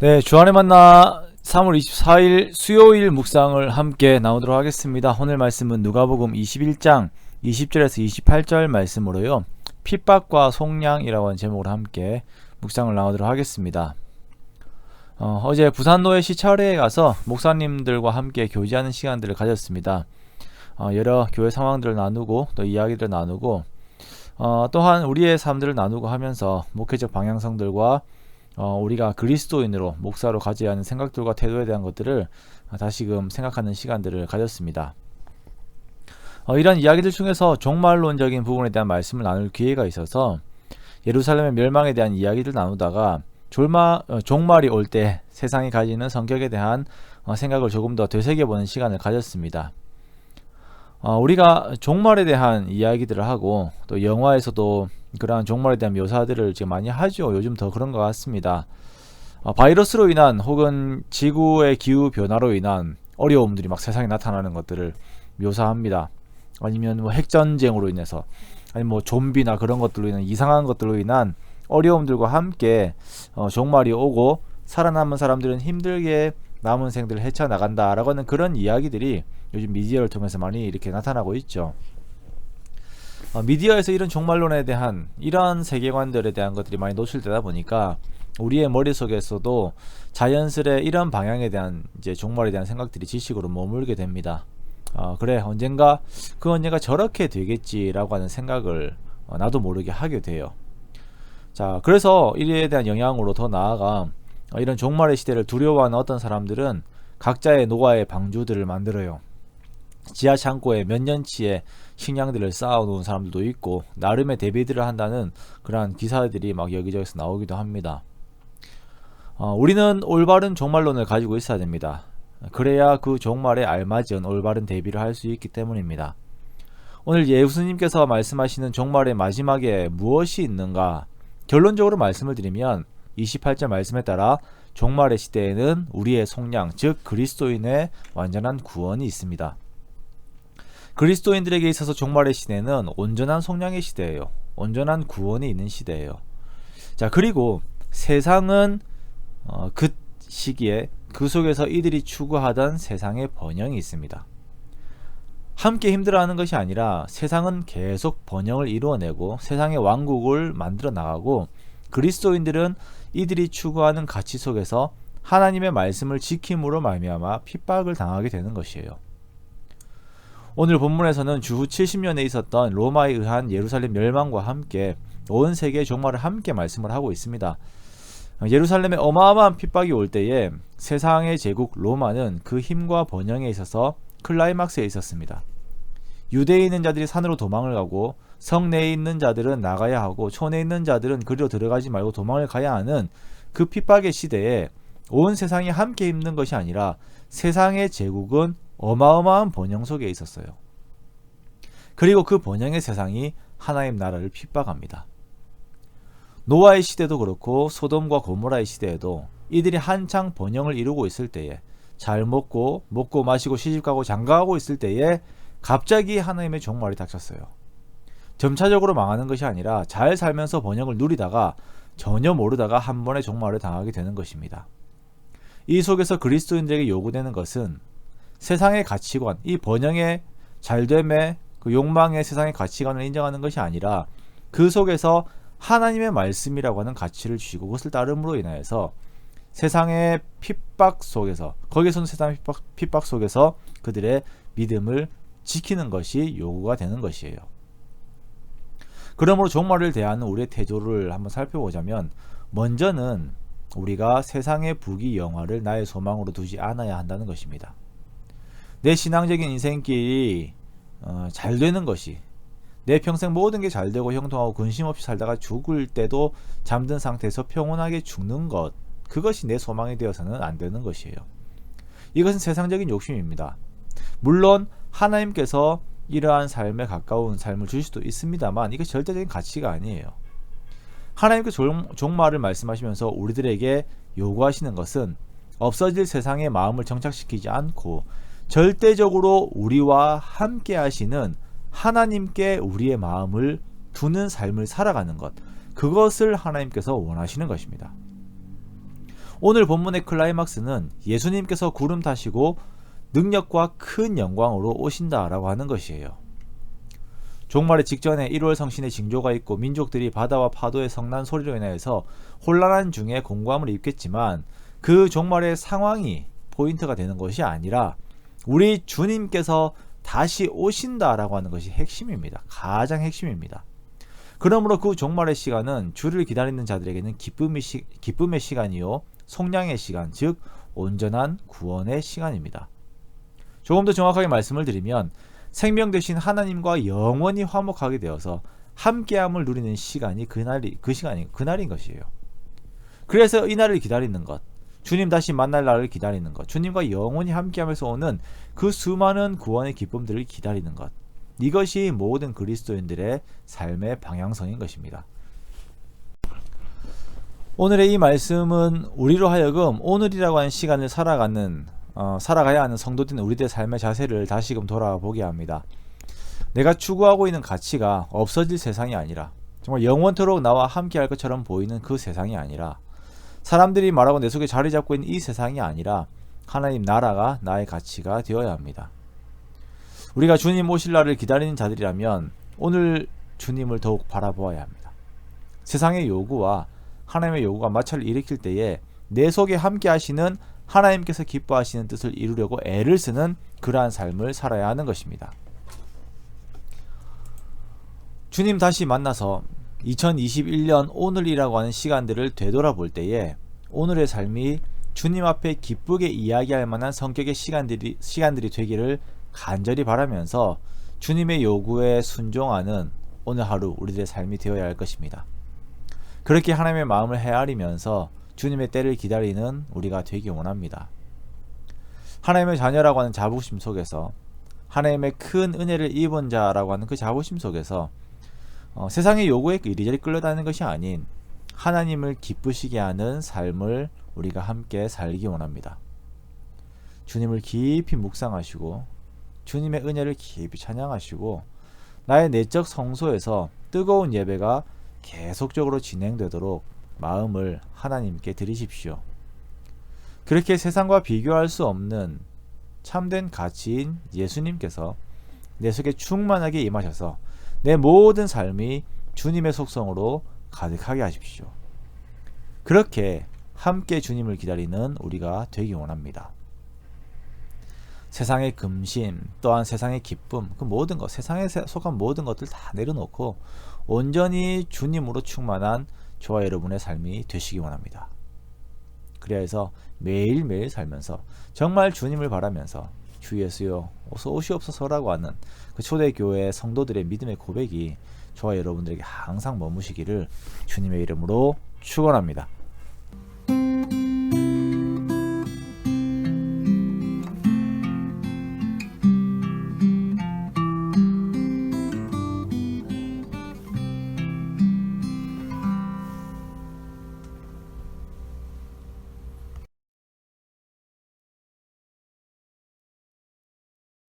네, 주안의 만나 3월 24일 수요일 묵상을 함께 나누도록 하겠습니다. 오늘 말씀은 누가복음 21장 20절에서 28절 말씀으로요. 핍박과 속량이라고 하는 제목으로 함께 묵상을 나누도록 하겠습니다. 어제 부산노예 시찰회에 가서 목사님들과 함께 교제하는 시간들을 가졌습니다. 여러 교회 상황들을 나누고 또 이야기들을 나누고 또한 우리의 삶들을 나누고 하면서 목회적 방향성들과 우리가 그리스도인으로 목사로 가져야 하는 생각들과 태도에 대한 것들을 다시금 생각하는 시간들을 가졌습니다. 이런 이야기들 중에서 종말론적인 부분에 대한 말씀을 나눌 기회가 있어서 예루살렘의 멸망에 대한 이야기를 나누다가 종말이 올 때 세상이 가지는 성격에 대한 생각을 조금 더 되새겨보는 시간을 가졌습니다. 우리가 종말에 대한 이야기들을 하고 또 영화에서도 그러한 종말에 대한 묘사들을 지금 많이 하죠. 요즘 더 그런 것 같습니다. 바이러스로 인한 혹은 지구의 기후 변화로 인한 어려움들이 막 세상에 나타나는 것들을 묘사합니다. 아니면 뭐 핵전쟁으로 인해서 아니면 뭐 좀비나 그런 것들로 인한 이상한 것들로 인한 어려움들과 함께 종말이 오고 살아남은 사람들은 힘들게 남은 생들을 헤쳐나간다라고 하는 그런 이야기들이 요즘 미디어를 통해서 많이 이렇게 나타나고 있죠. 미디어에서 이런 종말론에 대한 이런 세계관들에 대한 것들이 많이 노출되다 보니까 우리의 머릿속에서도 자연스레 이런 방향에 대한 이제 종말에 대한 생각들이 지식으로 머물게 됩니다. 그래 언젠가 저렇게 되겠지라고 하는 생각을 나도 모르게 하게 돼요. 자, 그래서 이에 대한 영향으로 더 나아가 이런 종말의 시대를 두려워하는 어떤 사람들은 각자의 노화의 방주들을 만들어요. 지하 창고에 몇 년치의 식량들을 쌓아놓은 사람들도 있고 나름의 대비들을 한다는 그러한 기사들이 막 여기저기서 나오기도 합니다. 우리는 올바른 종말론을 가지고 있어야 됩니다. 그래야 그 종말에 알맞은 올바른 대비를 할 수 있기 때문입니다. 오늘 예수님께서 말씀하시는 종말의 마지막에 무엇이 있는가? 결론적으로 말씀을 드리면 28절 말씀에 따라 종말의 시대에는 우리의 속량, 즉 그리스도인의 완전한 구원이 있습니다. 그리스도인들에게 있어서 종말의 시대는 온전한 속량의 시대예요. 온전한 구원이 있는 시대예요. 자, 그리고 세상은 그 시기에 그 속에서 이들이 추구하던 세상의 번영이 있습니다. 함께 힘들어하는 것이 아니라 세상은 계속 번영을 이루어내고 세상의 왕국을 만들어 나가고 그리스도인들은 이들이 추구하는 가치 속에서 하나님의 말씀을 지킴으로 말미암아 핍박을 당하게 되는 것이에요. 오늘 본문에서는 주후 70년에 있었던 로마에 의한 예루살렘 멸망과 함께 온 세계의 종말을 함께 말씀을 하고 있습니다. 예루살렘에 어마어마한 핍박이 올 때에 세상의 제국 로마는 그 힘과 번영에 있어서 클라이막스에 있었습니다. 유대에 있는 자들이 산으로 도망을 가고 성 내에 있는 자들은 나가야 하고 촌에 있는 자들은 그리로 들어가지 말고 도망을 가야 하는 그 핍박의 시대에 온 세상이 함께 힘든 것이 아니라 세상의 제국은 어마어마한 번영 속에 있었어요. 그리고 그 번영의 세상이 하나님 나라를 핍박합니다. 노아의 시대도 그렇고 소돔과 고모라의 시대에도 이들이 한창 번영을 이루고 있을 때에 잘 먹고 마시고 시집가고 장가가고 있을 때에 갑자기 하나님의 종말이 닥쳤어요. 점차적으로 망하는 것이 아니라 잘 살면서 번영을 누리다가 전혀 모르다가 한 번의 종말을 당하게 되는 것입니다. 이 속에서 그리스도인들에게 요구되는 것은 세상의 가치관, 이 번영의 잘됨의 그 욕망의 세상의 가치관을 인정하는 것이 아니라 그 속에서 하나님의 말씀이라고 하는 가치를 주시고 그것을 따름으로 인하여서 세상의 핍박 속에서 거기서는 세상의 핍박 속에서 그들의 믿음을 지키는 것이 요구가 되는 것이에요. 그러므로 종말을 대하는 우리의 태도를 한번 살펴보자면 먼저는 우리가 세상의 부귀 영화를 나의 소망으로 두지 않아야 한다는 것입니다. 내 신앙적인 인생길이 잘 되는 것이 내 평생 모든 게 잘 되고 형통하고 근심 없이 살다가 죽을 때도 잠든 상태에서 평온하게 죽는 것, 그것이 내 소망이 되어서는 안 되는 것이에요. 이것은 세상적인 욕심입니다. 물론 하나님께서 이러한 삶에 가까운 삶을 주실 수도 있습니다만 이것이 절대적인 가치가 아니에요. 하나님께서 종말을 말씀하시면서 우리들에게 요구하시는 것은 없어질 세상의 마음을 정착시키지 않고 절대적으로 우리와 함께 하시는 하나님께 우리의 마음을 두는 삶을 살아가는 것, 그것을 하나님께서 원하시는 것입니다. 오늘 본문의 클라이막스는 예수님께서 구름 타시고 능력과 큰 영광으로 오신다라고 하는 것이에요. 종말의 직전에 1월 성신의 징조가 있고 민족들이 바다와 파도의 성난 소리로 인하여서 혼란한 중에 공고함을 입겠지만 그 종말의 상황이 포인트가 되는 것이 아니라 우리 주님께서 다시 오신다라고 하는 것이 핵심입니다. 가장 핵심입니다. 그러므로 그 종말의 시간은 주를 기다리는 자들에게는 기쁨의 시간이요 속량의 시간, 즉 온전한 구원의 시간입니다. 조금 더 정확하게 말씀을 드리면 생명 되신 하나님과 영원히 화목하게 되어서 함께함을 누리는 시간이 그날인 것이에요. 그래서 이 날을 기다리는 것, 주님 다시 만날 날을 기다리는 것, 주님과 영원히 함께하면서 오는 그 수많은 구원의 기쁨들을 기다리는 것, 이것이 모든 그리스도인들의 삶의 방향성인 것입니다. 오늘의 이 말씀은 우리로 하여금 오늘이라고 하는 시간을 살아가야 하는 성도된 우리들의 삶의 자세를 다시금 돌아보게 합니다. 내가 추구하고 있는 가치가 없어질 세상이 아니라 정말 영원토록 나와 함께할 것처럼 보이는 그 세상이 아니라 사람들이 말하고 내 속에 자리 잡고 있는 이 세상이 아니라 하나님 나라가 나의 가치가 되어야 합니다. 우리가 주님 오실 날을 기다리는 자들이라면 오늘 주님을 더욱 바라보아야 합니다. 세상의 요구와 하나님의 요구가 마찰을 일으킬 때에 내 속에 함께 하시는 하나님께서 기뻐하시는 뜻을 이루려고 애를 쓰는 그러한 삶을 살아야 하는 것입니다. 주님 다시 만나서 2021년 오늘이라고 하는 시간들을 되돌아볼 때에 오늘의 삶이 주님 앞에 기쁘게 이야기할 만한 성격의 시간들이 되기를 간절히 바라면서 주님의 요구에 순종하는 오늘 하루 우리들의 삶이 되어야 할 것입니다. 그렇게 하나님의 마음을 헤아리면서 주님의 때를 기다리는 우리가 되기 원합니다. 하나님의 자녀라고 하는 자부심 속에서 하나님의 큰 은혜를 입은 자라고 하는 그 자부심 속에서 세상의 요구에 이리저리 끌려다니는 것이 아닌 하나님을 기쁘시게 하는 삶을 우리가 함께 살기 원합니다. 주님을 깊이 묵상하시고 주님의 은혜를 깊이 찬양하시고 나의 내적 성소에서 뜨거운 예배가 계속적으로 진행되도록 마음을 하나님께 드리십시오. 그렇게 세상과 비교할 수 없는 참된 가치인 예수님께서 내 속에 충만하게 임하셔서 내 모든 삶이 주님의 속성으로 가득하게 하십시오. 그렇게 함께 주님을 기다리는 우리가 되기 원합니다. 세상의 금심 또한 세상의 기쁨 그 모든 것 세상에 속한 모든 것들 다 내려놓고 온전히 주님으로 충만한 저와 여러분의 삶이 되시기 원합니다. 그래서 매일매일 살면서 정말 주님을 바라면서 주 예수여 어서 오시옵소서라고 하는 그 초대교회 성도들의 믿음의 고백이 저와 여러분들에게 항상 머무시기를 주님의 이름으로 축원합니다.